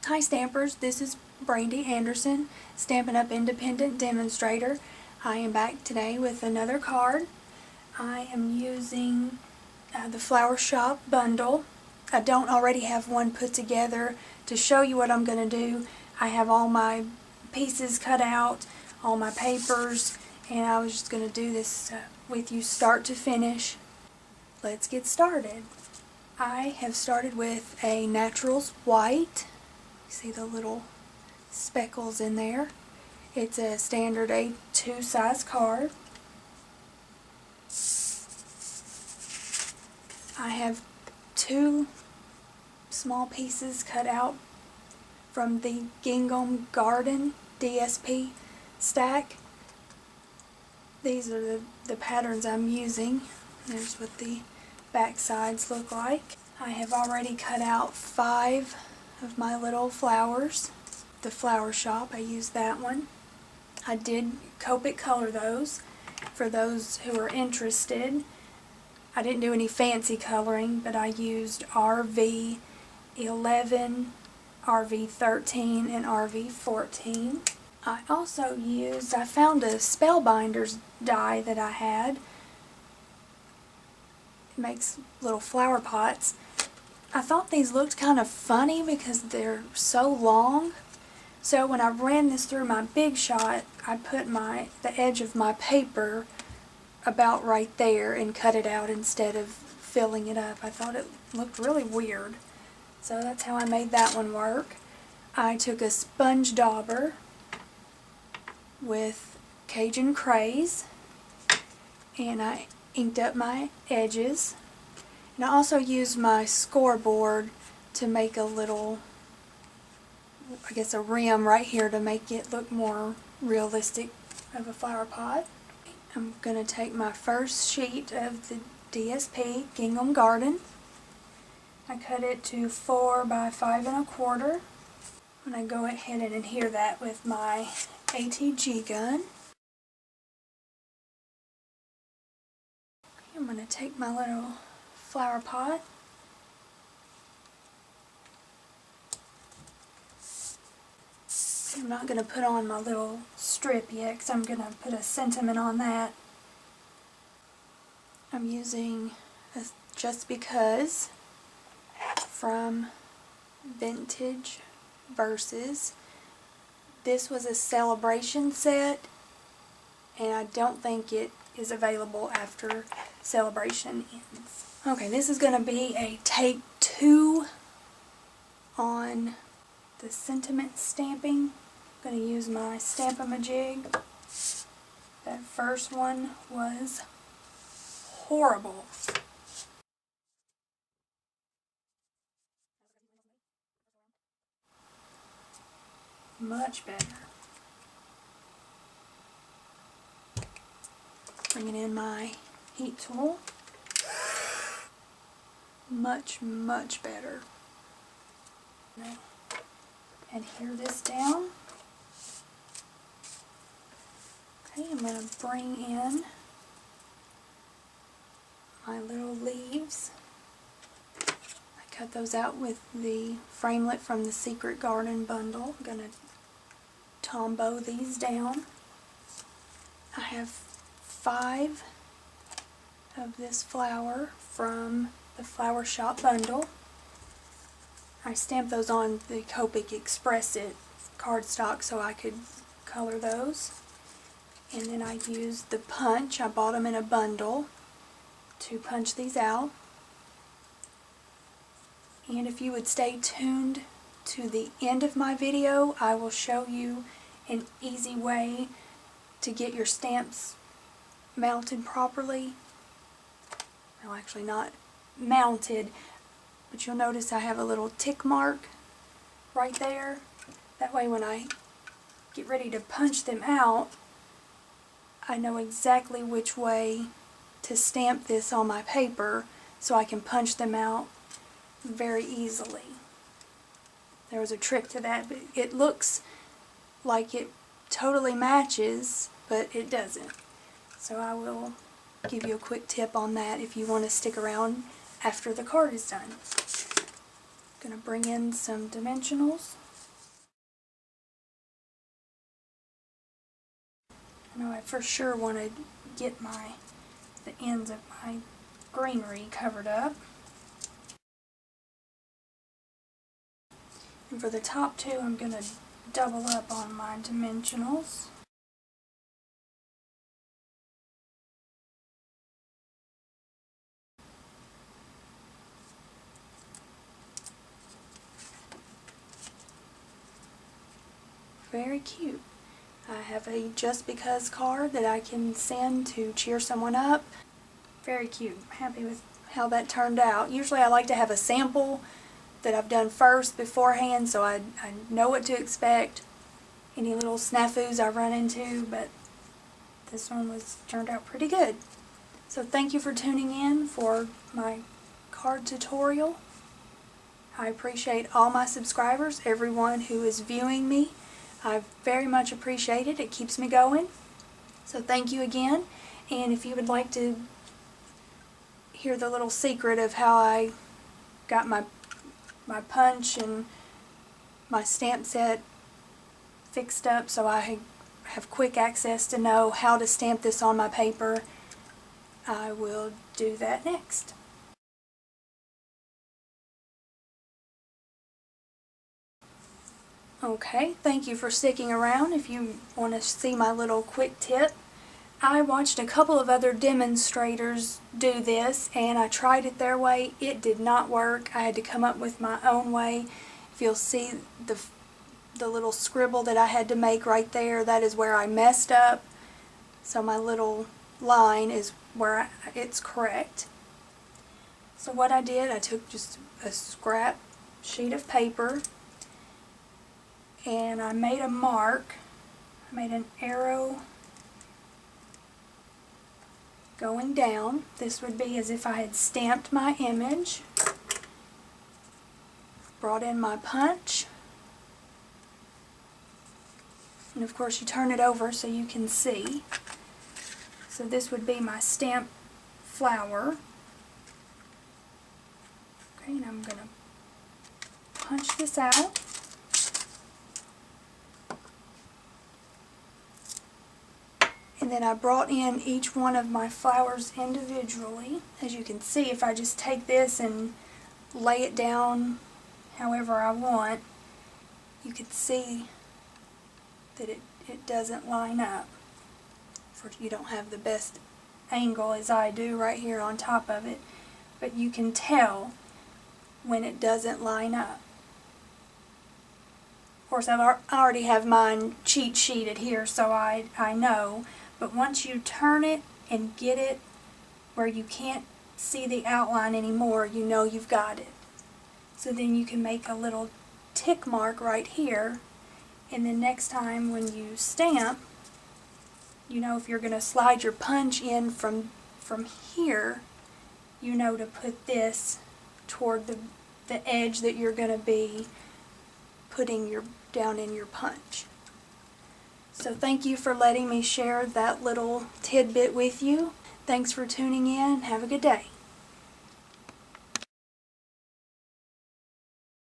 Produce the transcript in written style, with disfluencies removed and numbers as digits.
Hi Stampers, this is Brandy Anderson, Stampin' Up Independent Demonstrator. I am back today with another card. I am using the Flower Shop bundle. I don't already have one put together to show you what I'm going to do. I have all my pieces cut out, all my papers, and I was just going to do this with you start to finish. Let's get started. I have started with a Naturals White. See the little speckles in there. It's a standard A2 size card. I have two small pieces cut out from the Gingham Garden DSP stack. These are the patterns I'm using. There's what the back sides look like. I have already cut out 5 of my little flowers. The Flower Shop, I used that one. I did Copic color those for those who are interested. I didn't do any fancy coloring, but I used RV11, RV13, and RV14. I also I found a Spellbinders die that I had. It makes little flower pots. I thought these looked kind of funny because they're so long. So when I ran this through my Big Shot, I put the edge of my paper about right there and cut it out instead of filling it up. I thought it looked really weird. So that's how I made that one work. I took a sponge dauber with Cajun Craze and I inked up my edges. And I also used my scoreboard to make a little, I guess a rim right here to make it look more realistic of a flower pot. I'm going to take my first sheet of the DSP Gingham Garden. I cut it to 4 by 5 1/4. I'm going to go ahead and adhere that with my ATG gun. I'm going to take my little flower pot. I'm not going to put on my little strip yet because I'm going to put a sentiment on that. I'm using Just Because from Vintage Verses. This was a celebration set and I don't think it is available after celebration ends. Okay, this is going to be a take 2 on the sentiment stamping. I'm going to use my Stamp-A-Ma-Jig. That first one was horrible. Much better. Bringing in my heat tool. Much, much better. Now, adhere this down. Okay, I'm going to bring in my little leaves. I cut those out with the framelit from the Secret Garden bundle. I'm going to TomBo these down. I have 5 of this flower from the Flower Shop bundle. I stamped those on the Copic Express It cardstock so I could color those. And then I used the punch. I bought them in a bundle to punch these out. And if you would stay tuned to the end of my video, I will show you an easy way to get your stamps mounted properly. Well, actually not mounted, but you'll notice I have a little tick mark right there. That way when I get ready to punch them out, I know exactly which way to stamp this on my paper so I can punch them out very easily. There was a trick to that, but it looks like it totally matches, but it doesn't. So I will give you a quick tip on that if you want to stick around after the card is done. I'm going to bring in some dimensionals. I know I for sure want to get the ends of my greenery covered up. And for the top two, I'm going to double up on my dimensionals. Very cute. I have a just because card that I can send to cheer someone up. Very cute. I'm happy with how that turned out. Usually I like to have a sample that I've done first beforehand so I know what to expect, any little snafus I run into, but this one turned out pretty good. So thank you for tuning in for my card tutorial. I appreciate all my subscribers, everyone who is viewing me. I very much appreciate it. It keeps me going. So thank you again. And if you would like to hear the little secret of how I got my punch and my stamp set fixed up so I have quick access to know how to stamp this on my paper, I will do that next. Okay, thank you for sticking around. If you want to see my little quick tip, I watched a couple of other demonstrators do this and I tried it their way. It did not work. I had to come up with my own way. If you'll see the little scribble that I had to make right there, that is where I messed up. So my little line is where it's correct. So what I did, I took just a scrap sheet of paper and I made a mark. I made an arrow going down. This would be as if I had stamped my image. Brought in my punch. And of course you turn it over so you can see. So this would be my stamp flower. Okay, and I'm going to punch this out. And then I brought in each one of my flowers individually. As you can see, if I just take this and lay it down however I want, you can see that it doesn't line up. You don't have the best angle as I do right here on top of it, but you can tell when it doesn't line up. Of course, I already have mine cheat sheeted here, so I know. But once you turn it and get it where you can't see the outline anymore, you know you've got it. So then you can make a little tick mark right here, and then next time when you stamp, you know if you're going to slide your punch in from here, you know to put this toward the edge that you're going to be putting down in your punch. So thank you for letting me share that little tidbit with you. Thanks for tuning in. Have a good day.